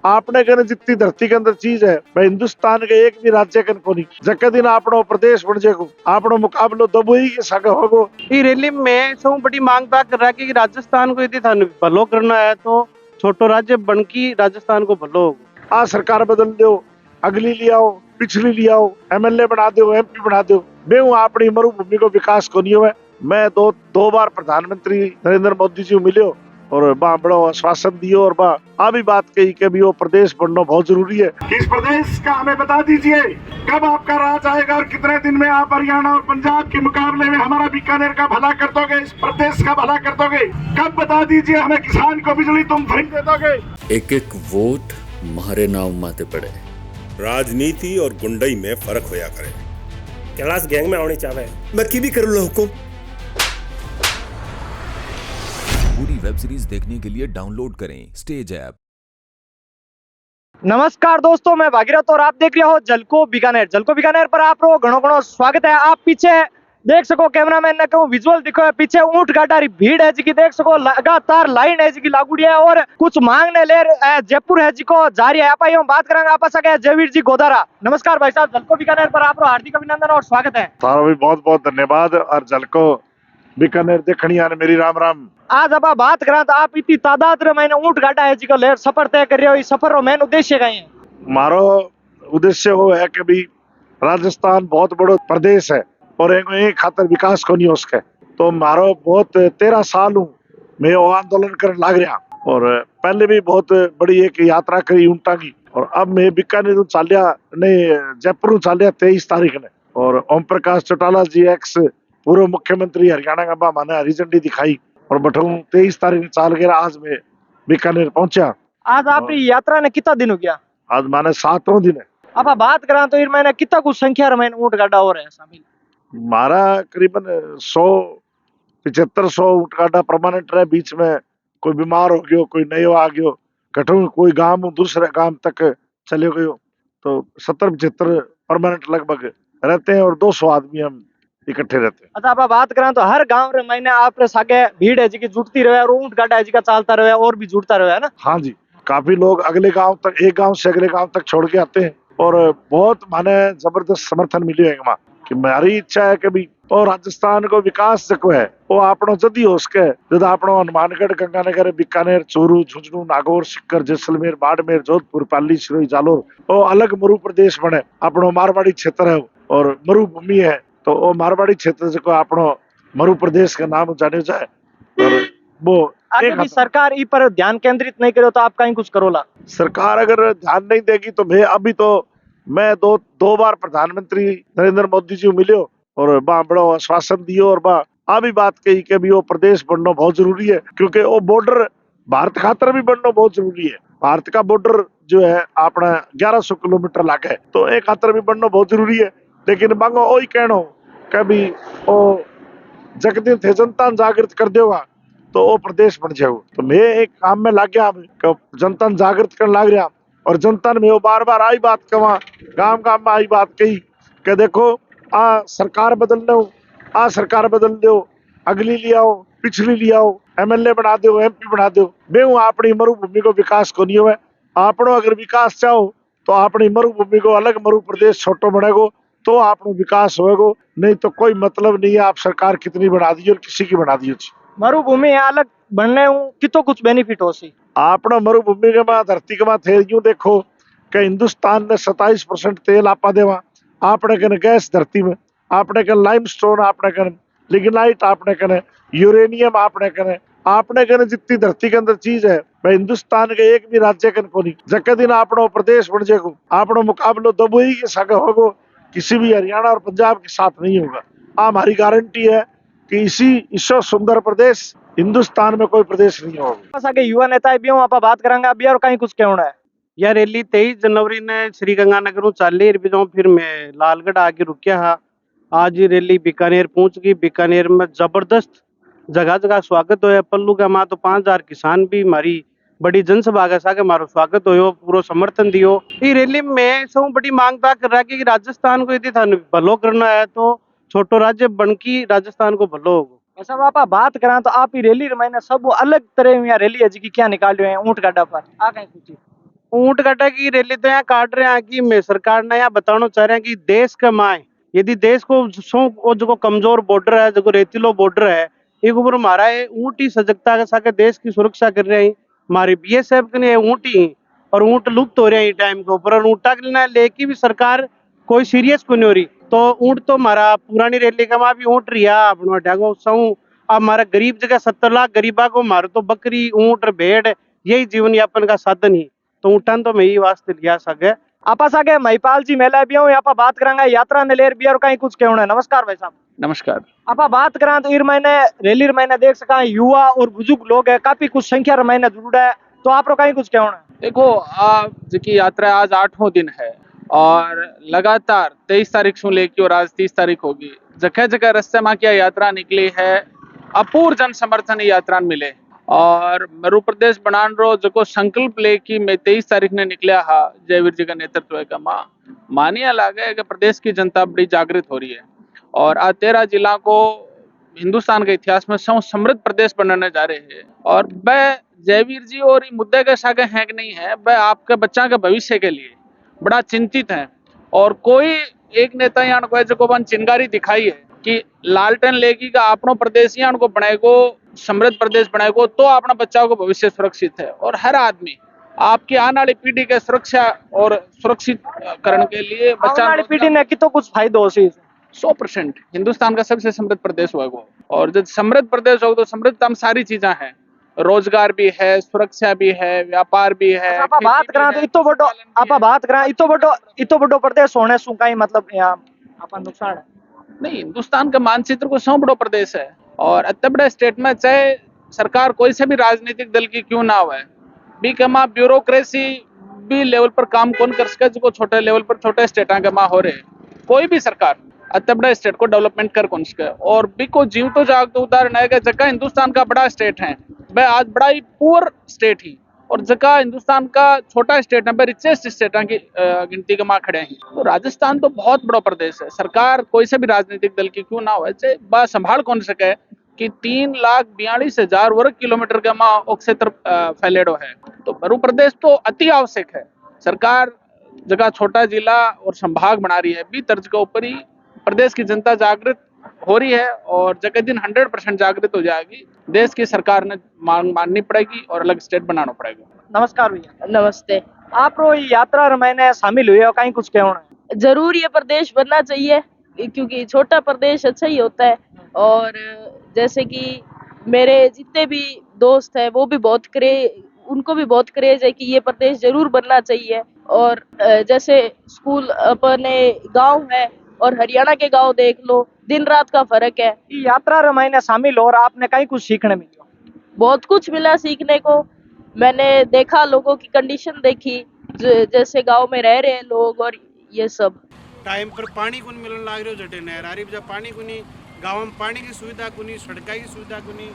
आपने कने जितनी धरती के अंदर चीज है भाई हिंदुस्तान के एक भी राज्य कन को नहीं जके दिन आपनो प्रदेश बन जाएगो आपनो मुकाबलो दबोई के संग होगो। ई रैली में सौ बड़ी मांग तक रहा कि राजस्थान को यदि थाने भलो करना है तो छोटो राज्य बन की राजस्थान को भलो होगा। आ सरकार बदल दो, अगली ले आओ, पिछली ले आओ, एमएलए बना दो, एमपी बना दो, मैं अपनी मरुभूमि को विकास को नहीं हुआ। मैं दो बार प्रधानमंत्री नरेंद्र मोदी जी मिले और बड़ो आश्वासन दियो और आ भी बात कही कि भी वो प्रदेश बनना बहुत जरूरी है। इस प्रदेश का हमें बता दीजिए कब आपका राज आएगा और कितने दिन में आप हरियाणा और पंजाब के मुकाबले में हमारा बीकानेर का भला कर दोगे, इस प्रदेश का भला कर दोगे, कब बता दीजिए हमें किसान को बिजली तुम फ्री दे दोगे। एक एक वोट मारे नाव माते पड़े। राजनीति और गुंडई में फर्क होया करे। कैलाश गैंग में आने चाहे मैं की भी करूँ हुकुम। पूरी वेब सीरीज देखने के लिए डाउनलोड करें स्टेज ऐप। नमस्कार दोस्तों, मैं भागीरथ और आप देख रहे हो जलको बीकानेर। जलको बीकानेर पर आप लोग घणो घणो स्वागत है। आप पीछे देख सको कैमरामैन ने कहूं विजुअल दिखो है, पीछे ऊंट गाड़ी भीड़ है जी की देख सको, लगातार लाइन है जी की लागूड़ी है और कुछ मांगने ले जयपुर है जी को जा रही है। आप हम बात करेंगे आपस सके जयवीर जी गोदारा। नमस्कार भाई साहब, जलको बीकानेर पर आप हार्दिक अभिनंदन और स्वागत है। सारा भी बहुत बहुत धन्यवाद और जलको बीकानेर देखनी आने मेरी राम राम। आज आप बात करें तो आप इतनी तादाद रे मैंने ऊंट गाड़ा है जी को लेर सफर तय कर रहे हो, इस सफर रो मेन उद्देश्य का है? मारो उद्देश्य वो है कि भी राजस्थान बहुत बड़ो प्रदेश है और एक खातर विकास को नहीं हो सके, तो मारो बहुत 13 साल हूँ मैं वो आंदोलन कर लाग रहा और पहले भी बहुत बड़ी एक यात्रा करी ऊंटा की और अब मैं बीकानेर चालिया नहीं जयपुर चालिया 23 तारीख ने और ओम प्रकाश चौटाला जी एक्स पूर्व मुख्यमंत्री हरियाणा का माने हरी झंडी दिखाई और बठू 23 तारीख चाल गया। आज मैं बीकानेर पहुंचा। आज आपकी यात्रा ने कितना दिन हो गया? आज माने 7वां दिन है। अब आप बात करें तो मैंने कितना कुछ संख्या में ऊंट गाड़ा हो रहा है शामिल? मारा करीबन 100-75 ऊंट गाड़ा परमानेंट रहे, बीच में कोई बीमार हो गयो, कोई नयो आ गयो, कठू कोई गांव दूसरे गांव तक चले गयो, तो 70-75 परमानेंट लगभग रहते हैं और 200 आदमी हम इकट्ठे रहते हैं। अच्छा, आप बात करें तो हर गांव रे महीने आप सागे भीड़ है जी की जुटती रहे और ऊंट गाड़ा है जी का चालता रहे और भी जुटता रहे, है ना? हाँ जी, काफी लोग अगले गांव तक, एक गांव से अगले गांव तक छोड़ के आते हैं और बहुत माने जबरदस्त समर्थन मिले है वहाँ कि हमारी इच्छा है कि भी और राजस्थान को विकास जो है वो आपनो जदी हो सके, जब आपनो हनुमानगढ़, गंगानगर, बीकानेर, चूरू, झुंझुनू, नागौर, सिक्कर, जैसलमेर, बाड़मेर, जोधपुर, पाली, सिरोही, जालोर वो अलग मरु प्रदेश बने। अपनो मारवाड़ी क्षेत्र है और मरुभूमि है, तो वो मारवाड़ी क्षेत्र जो अपनो मरु प्रदेश का नाम जाने जाए और वो आगे भी सरकार इस पर ध्यान केंद्रित नहीं करे तो आप कहीं कुछ करोला? सरकार अगर ध्यान नहीं देगी तो मैं दो बार प्रधानमंत्री नरेंद्र मोदी जी मिले और बड़ो आश्वासन दियो और आ भी बात कही कि भी वो प्रदेश बनना बहुत जरूरी है, क्योंकि वो बॉर्डर भारत खातर भी बनना बहुत जरूरी है। भारत का बॉर्डर जो है अपना 1100 किलोमीटर लागे है, तो एक खातर भी बनना बहुत जरूरी है। लेकिन मांगो वही कहना कभी वो जगदीन थे जनता जागृत कर देगा तो वो प्रदेश बन जाओ। तो मैं एक काम में लग गया, जनता जागृत करने लग रहा और जनता ने बार बार आई बात कहा, गांव गांव में आई बात कही कि देखो सरकार बदल दो, अगली ले आओ, पिछली ले आओ, एमएलए बना दो, एमपी बना दो, मैं अपनी मरुभूमि को विकास को नहीं हुआ। आपनो अगर विकास चाहो तो अपनी मरुभूमि को अलग मरु प्रदेश छोटो बनेगो तो आपनो विकास होएगो, नहीं तो कोई मतलब नहीं है आप सरकार कितनी बना दी और किसी की बना दी। मरुभूमि अलग बनने कितो कुछ बेनिफिट हो सी? आपने मरुभूमि के बाद धरती के बाद थे यूं देखो कि हिंदुस्तान ने 27% तेल आपा देवा, आपने कने गैस धरती में, आपने कने लाइमस्टोन, आपने कने लिग्नाइट, आपने कने यूरेनियम, आपने कने जितनी धरती के अंदर चीज है भाई हिंदुस्तान के एक भी राज्य कन को नहीं जके दिन आपनो प्रदेश बन जाएगो आपनो मुकाबलो दबोई के संग होगो, किसी भी हरियाणा और पंजाब के साथ नहीं होगा। हमारी गारंटी है कि इससे सुंदर प्रदेश हिंदुस्तान में कोई प्रदेश नहीं होगा। आगे युवा नेता भी हूँ, आप बात करेंगे अभी और कहीं कुछ कहना है? यह रैली 23 जनवरी ने श्री गंगानगर चाली फिर मैं लालगढ़ आके रुकिया हा। आज ये रैली बीकानेर पहुंच गई। बीकानेर में जबरदस्त जगह जगह स्वागत होया। पल्लू का माँ तो 5000 किसान भी हमारी बड़ी जनसभा का सागे मारो स्वागत हो, पूरा समर्थन दियो। ये रैली में सौ बड़ी मांग तक कर रहा कि राजस्थान को यदि थाने भलो करना है तो छोटो राज्य बन की राजस्थान को भलो होगा। ऐसा आप बात करें तो आप ही रैली मैंने सब अलग तरह रैली है जी की क्या निकाल रहे हैं ऊंट गाड़ा पर आ कहीं कुछ? ऊंट काटा की रैली तो यहाँ काट रहे हैं कि मैं सरकार ने यहाँ बताना चाह रहे हैं कि देश का माए यदि देश को वो जो कमजोर बॉर्डर है, जो रेतीलो बॉर्डर है, एक ऊपर हमारा ये ऊंट ही सजगता के साथ देश की सुरक्षा कर रहे हैं। हमारी बीएसएफ के लिए ऊंट ही और ऊंट लुप्त हो रहे हैं टाइम के ऊपर, और ऊंटा के लिए लेके भी सरकार कोई सीरियस को नहीं हो रही। तो ऊंट तो हमारा पुरानी रैली का वहां भी ऊंट रिया अपना ढागो सऊ। अब हमारा गरीब जगह 70 लाख गरीबा को मारो तो बकरी ऊंट भेड़ यही जीवन यापन का साधन ही, तो ऊंटन तो मैं ही वास्ते लिया सके। आपा सागे महिपाल जी मेला भी हूँ, यहाँ बात करांगा यात्रा ने लेर भी और कहीं कुछ कहना है। नमस्कार भाई साहब। नमस्कार। आपा बात करा तो इर महीने रैली महीने देख सका युवा और बुजुर्ग लोग है, काफी कुछ संख्या महीने जुड़ा है, तो आप कहीं कुछ कहना है। देखो आज की यात्रा आज 8वां दिन है और लगातार 23 तारीख से लेके और आज 30 तारीख होगी। जगह जगह रस्ते माँ की यात्रा निकली है, अपूर्व जन समर्थन यात्रा मिले और मरु प्रदेश बनान रो जो संकल्प ले कि मैं 23 तारीख ने निकलिया हा जयवीर जी का नेतृत्व का मानिया लागे कि प्रदेश की जनता बड़ी जागृत हो रही है और आज 13 जिला को हिंदुस्तान के इतिहास में समृद्ध प्रदेश बनाने जा रहे हैं। और वह जयवीर जी और मुद्दे के सागे हैं कि नहीं है, वह आपके बच्चा के भविष्य के लिए बड़ा चिंतित है। और कोई एक नेता यहाँ को जो बन चिंगारी दिखाई है कि लालटेन लेगी का अपनो प्रदेश यहाँ को बनाएगो समृद्ध प्रदेश बनाएगो तो अपना बच्चा को भविष्य सुरक्षित है। और हर आदमी आपकी आने वाली पीढ़ी के सुरक्षा और सुरक्षित करने के लिए बच्चा आने वाली पीढ़ी ने की तो कुछ फायदा हो सी 100% हिंदुस्तान का सबसे समृद्ध प्रदेश होगा। और जब समृद्ध प्रदेश होगा तो समृद्ध तमाम सारी चीजें हैं, रोजगार भी है, सुरक्षा भी है, व्यापार भी है। आप बात करा तो इतो बड़ो आप बात करा इतो बड़ो प्रदेश होने सु कहीं मतलब यहाँ अपन नुकसान है नहीं। हिंदुस्तान का मानचित्र को 100 बड़ो प्रदेश है और इतने बड़े स्टेट में चाहे सरकार कोई से भी राजनीतिक दल की क्यों ना हो भी कमा ब्यूरोक्रेसी भी लेवल पर काम कौन कर सके जो छोटे लेवल पर छोटे स्टेटा के माँ हो रहे, कोई भी सरकार इतने बड़े स्टेट को डेवलपमेंट कर कौन सके। और भी को जीव तो जाग तो उदाहरण है कि जगह हिंदुस्तान का बड़ा स्टेट है वह आज बड़ा ही पुअर स्टेट ही, और जगह हिंदुस्तान का छोटा स्टेट है वह रिचेस्ट स्टेट की गिनती के माँ खड़े हैं। तो राजस्थान तो बहुत बड़ा प्रदेश है, सरकार कोई से भी राजनीतिक दल की क्यों ना हो चाहे बा संभाल कौन सके कि 3,42,000 वर्ग किलोमीटर का माँ क्षेत्र फैलेडो है। तो मरु प्रदेश तो अति आवश्यक है। सरकार जगह छोटा जिला और संभाग बना रही है भी तर्ज के ऊपर ही प्रदेश की जनता जागृत हो रही है और जगह दिन 100% जागृत हो जाएगी। देश की सरकार ने मांग माननी पड़ेगी और अलग स्टेट बनाना पड़ेगा। नमस्कार भैया। नमस्ते। आप रो यात्रा महीने शामिल हुए हो, कहीं कुछ कहना है। जरूर ये प्रदेश बनना चाहिए क्योंकि छोटा प्रदेश अच्छा ही होता है। और जैसे कि मेरे जितने भी दोस्त हैं वो भी उनको भी बहुत क्रेज है कि ये प्रदेश जरूर बनना चाहिए। और जैसे स्कूल अपने गांव है और हरियाणा के गांव देख लो, दिन रात का फर्क है। यात्रा महीने शामिल हो और आपने कहीं कुछ सीखने मिला? बहुत कुछ मिला सीखने को। मैंने देखा लोगों की कंडीशन देखी, जैसे गांव में रह रहे हैं लोग और ये सब। टाइम पर पानी को नहीं मिलने लग रहे हो, जटे नहर आ रही जब पानी को नहीं, गाँव में पानी की सुविधा को नहीं, सड़क की सुविधा को नहीं,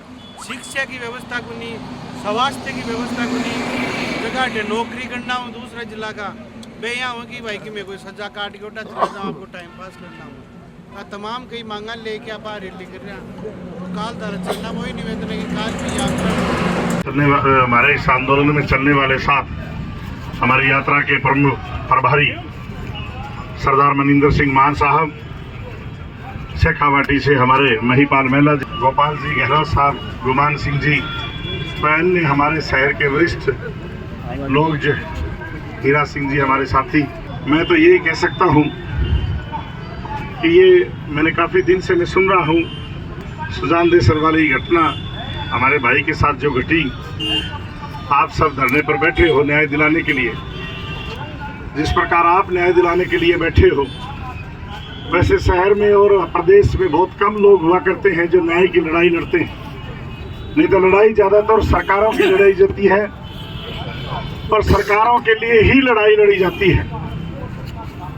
शिक्षा की व्यवस्था को नहीं, स्वास्थ्य की व्यवस्था को नहीं, जगह नौकरी करना हो दूसरा जिला का बे यहाँ हो कि भाई कि मैं कोई सजा काट के उठा चला जाऊँ, आपको टाइम पास करना हो। तमाम कई मांगा लेके आप रैली कर रहे हैं, तो काल तारा चलना वही निवेदन है कि काल की यात्रा हमारे इस आंदोलन में चलने वाले साथ हमारी यात्रा के प्रमुख प्रभारी सरदार मनिंदर सिंह मान साहब, शेखावाटी से हमारे महिपाल मेला, गोपाल जी गहलोत साहब, गुमान सिंह जी, अन्य हमारे शहर के वरिष्ठ लोग जो हीरा सिंह जी हमारे साथी। मैं तो यही कह सकता हूँ कि ये मैंने काफ़ी दिन से मैं सुन रहा हूँ सुजान देसर वाली घटना हमारे भाई के साथ जो घटी। आप सब धरने पर बैठे हो न्याय दिलाने के लिए, जिस प्रकार आप न्याय दिलाने के लिए बैठे हो वैसे शहर में और प्रदेश में बहुत कम लोग हुआ करते हैं जो न्याय की लड़ाई लड़ते हैं। नहीं तो लड़ाई ज़्यादातर सरकारों की लड़ाई जाती है और सरकारों के लिए ही लड़ाई लड़ी जाती है।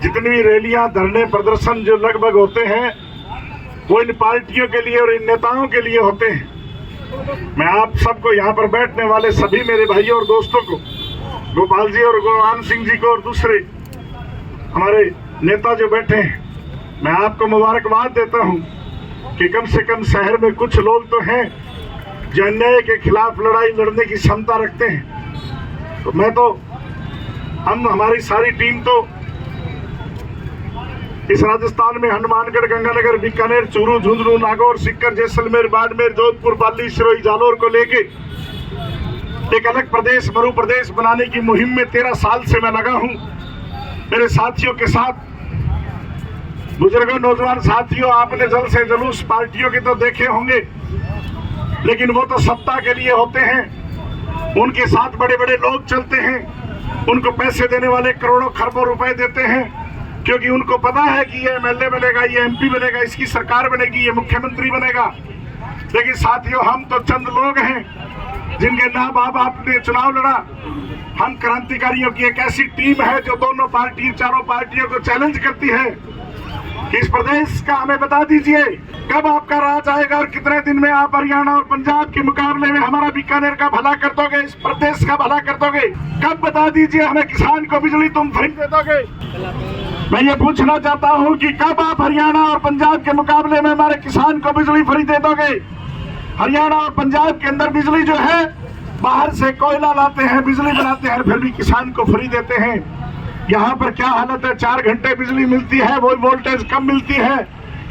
जितनी भी रैलियां धरने प्रदर्शन जो लगभग होते हैं वो इन पार्टियों के लिए और इन नेताओं के लिए होते हैं। मैं आप सबको यहाँ पर बैठने वाले सभी मेरे भाइयों और दोस्तों को, गोपाल जी और गुमान सिंह जी को और दूसरे हमारे नेता जो बैठे हैं, मैं आपको मुबारकबाद देता हूँ कि कम से कम शहर में कुछ लोग तो हैं जो अन्याय के खिलाफ लड़ाई लड़ने की क्षमता रखते हैं। तो मैं तो हमारी सारी टीम तो इस राजस्थान में हनुमानगढ़, गंगानगर, बीकानेर, चूरू, झुंझुनू, नागौर, सीकर, जैसलमेर, बाड़मेर, जोधपुर, पाली, सिरोही, जालौर को लेके एक अलग प्रदेश, मरु प्रदेश बनाने की मुहिम में 13 साल से मैं लगा हूं। मेरे साथियों के साथ, बुजुर्गों, नौजवान साथियों, आपने जल से जुलूस पार्टियों के तो देखे होंगे, लेकिन वो तो सत्ता के लिए होते हैं। उनके साथ बड़े बड़े लोग चलते हैं, उनको पैसे देने वाले करोड़ों खरबों रुपए देते हैं, क्योंकि उनको पता है कि ये एमएलए बनेगा, ये एमपी बनेगा, इसकी सरकार बनेगी, ये मुख्यमंत्री बनेगा। लेकिन साथियों, हम तो चंद लोग हैं जिनके नाम बाप आपने चुनाव लड़ा। हम क्रांतिकारियों की एक ऐसी टीम है जो दोनों पार्टी, चारों पार्टियों को चैलेंज करती है कि इस प्रदेश का हमें बता दीजिए कब आपका राज आएगा और कितने दिन में आप हरियाणा और पंजाब के मुकाबले में हमारा बीकानेर का भला कर दोगे, इस प्रदेश का भला कर दोगे। कब बता दीजिए हमें किसान को बिजली तुम फ्री दे दोगे। मैं ये पूछना चाहता हूँ कि कब आप हरियाणा और पंजाब के मुकाबले में हमारे किसान को बिजली फ्री दे दोगे। हरियाणा और पंजाब के अंदर बिजली जो है, बाहर से कोयला लाते हैं, बिजली बनाते हैं, फिर भी किसान को फ्री देते हैं। यहाँ पर क्या हालत है, 4 घंटे बिजली मिलती है, वो वोल्टेज कम मिलती है,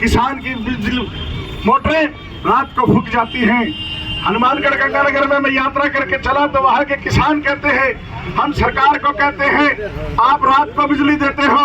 किसान की बिजली मोटरें रात को फूक जाती हैं। हनुमानगढ़, गंगानगर में मैं यात्रा करके चला तो वहाँ के किसान कहते हैं, हम सरकार को कहते हैं आप रात को बिजली देते हो,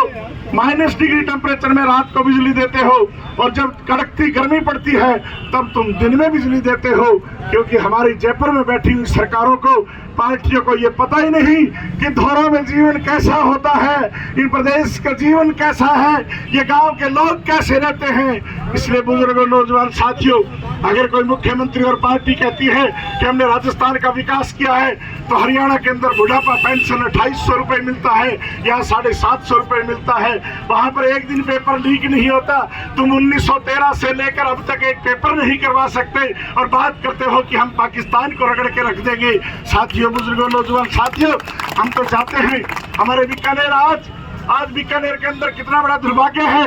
-डिग्री टेम्परेचर में रात को बिजली देते हो, और जब कड़कती गर्मी पड़ती है तब तुम दिन में बिजली देते हो। क्योंकि हमारी जयपुर में बैठी हुई सरकारों को, पार्टियों को ये पता ही नहीं कि धोरों में जीवन कैसा होता है, इन प्रदेश का जीवन कैसा है, ये गांव के लोग कैसे रहते हैं। इसलिए बुजुर्गों, नौजवान साथियों, अगर कोई मुख्यमंत्री और पार्टी कहती है कि हमने राजस्थान का विकास किया है, तो हरियाणा के अंदर बुढ़ापा पेंशन 2800 रुपए मिलता है, यहाँ 750 रुपए मिलता है। वहां पर एक दिन पेपर लीक नहीं होता। तुम 1913 से लेकर अब तक एक पेपर नहीं करवा सकते और बात करते हो कि हम पाकिस्तान को रगड़ के रख देंगे। साथियों, बुजुर्गों, नौजवान साथियों, हम तो चाहते हैं हमारे बीकानेर, आज बीकानेर के अंदर कितना बड़ा दुर्भाग्य है,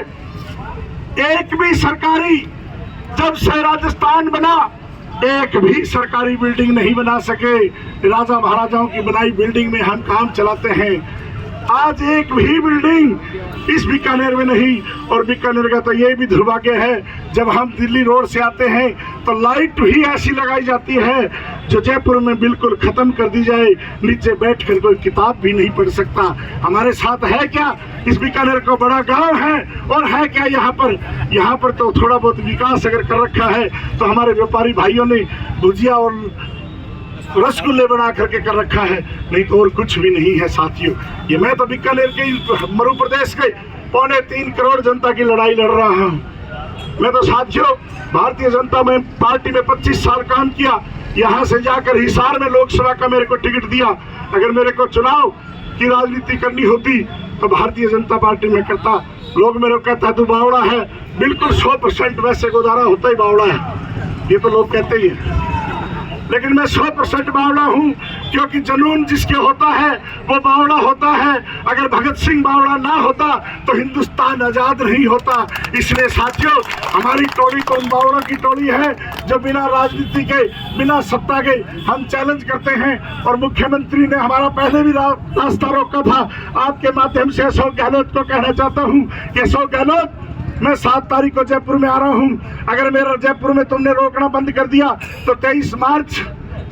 एक भी सरकारी, जब से राजस्थान बना, एक भी सरकारी बिल्डिंग नहीं बना सके। राजा महाराजाओं की बनाई बिल्डिंग में हम काम चलाते हैं, आज एक भी बिल्डिंग इस बीकानेर में नहीं। और बीकानेर का तो ये भी दुर्भाग्य है, जब हम दिल्ली रोड से आते हैं तो लाइट भी ऐसी लगाई जाती है जो जयपुर में बिल्कुल खत्म कर दी जाए, नीचे बैठकर कोई किताब भी नहीं पढ़ सकता। हमारे साथ है क्या, इस बीकानेर को बड़ा गांव है और है क्या यहाँ पर तो थोड़ा बहुत विकास अगर कर रखा है तो हमारे व्यापारी भाइयों ने भुजिया और रसगुल्ले बना करके कर रखा है, नहीं तो और कुछ भी नहीं है। साथियों, ये मैं तो बीकानेर के मरु प्रदेश के 3.25 करोड़ जनता की लड़ाई लड़ रहा हूँ। मैं तो साथियों भारतीय जनता में पार्टी में 25 साल काम किया, यहाँ से जाकर हिसार में लोकसभा का मेरे को टिकट दिया। अगर मेरे को चुनाव की राजनीति करनी होती तो भारतीय जनता पार्टी में करता। लोग मेरे को कहता है तू बावड़ा है, बिल्कुल 100% वैसे गुजारा होता ही बावड़ा है, ये तो लोग कहते ही है, लेकिन मैं 100% बावड़ा हूँ, क्योंकि जुनून जिसके होता है वो बावड़ा होता है। अगर भगत सिंह बावड़ा ना होता तो हिंदुस्तान आजाद नहीं होता। इसलिए साथियों, हमारी टोली तो उन बावड़ों की टोली है जो बिना राजनीति के, बिना सत्ता के हम चैलेंज करते हैं। और मुख्यमंत्री ने हमारा पहले भी रास्ता रोका था। आपके माध्यम से अशोक गहलोत को कहना चाहता हूँ कि अशोक गहलोत, मैं 7 तारीख को जयपुर में आ रहा हूं। अगर मेरा जयपुर में तुमने रोकना बंद कर दिया तो 23 मार्च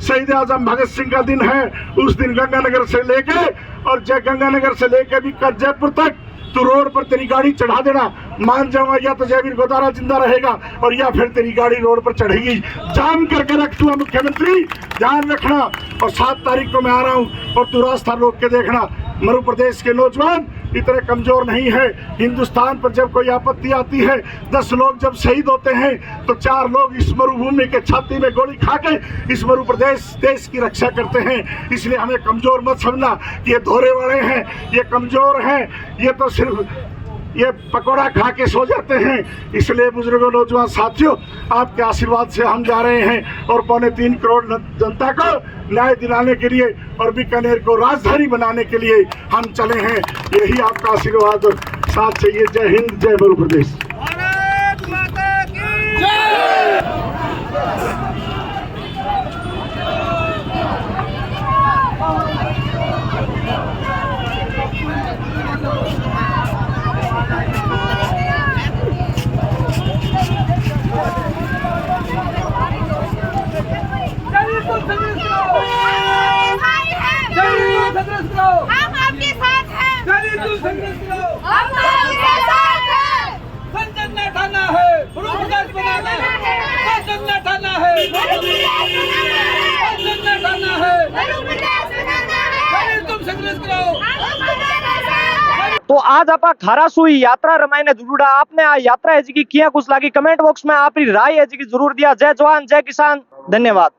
शहीद आजम भगत सिंह का दिन है। उस दिन गंगानगर से लेके और गंगानगर से लेके भी जयपुर तक तू रोड पर तेरी गाड़ी चढ़ा देना, मान जाऊंगा या तो जयवीर गोदारा जिंदा रहेगा और या फिर तेरी गाड़ी रोड पर चढ़ेगी। जाम करके रख तू मुख्यमंत्री, ध्यान रखना। और 7 तारीख को मैं आ रहा हूं और तू रास्ता रोक के देखना। मरु प्रदेश के नौजवान इतने कमजोर नहीं है। हिंदुस्तान पर जब कोई आपत्ति आती है, 10 लोग जब शहीद होते हैं तो 4 लोग इस मरुभूमि के छाती में गोली खा के इस मरु प्रदेश देश की रक्षा करते हैं। इसलिए हमें कमजोर मत समझना कि ये धोरे वाले हैं, ये कमजोर हैं, ये तो सिर्फ ये पकौड़ा खा के सो जाते हैं। इसलिए बुजुर्गों, नौजवान साथियों, आपके आशीर्वाद से हम जा रहे हैं और 3.25 करोड़ जनता को न्याय दिलाने के लिए और बीकानेर को राजधानी बनाने के लिए हम चले हैं। यही आपका आशीर्वाद और साथ चाहिए। जय हिंद, जय मरु प्रदेश। संघर्ष करो, हम आपके साथ हैं, गरीब संघर्ष करो, हम आपके साथ हैं, संजन ने ठाना है, प्रदेश बनाना है, संजन ने ठाना है, संजन ने ठाना है, गरीब तुम संघर्ष करो। तो आज आप खारासुई यात्रा रमाईने जुड़ा आपने आ यात्रा है जी की किया कुछ लागी कमेंट बॉक्स में आपकी राय है जी की जरूर दिया। जय जवान जय किसान, धन्यवाद।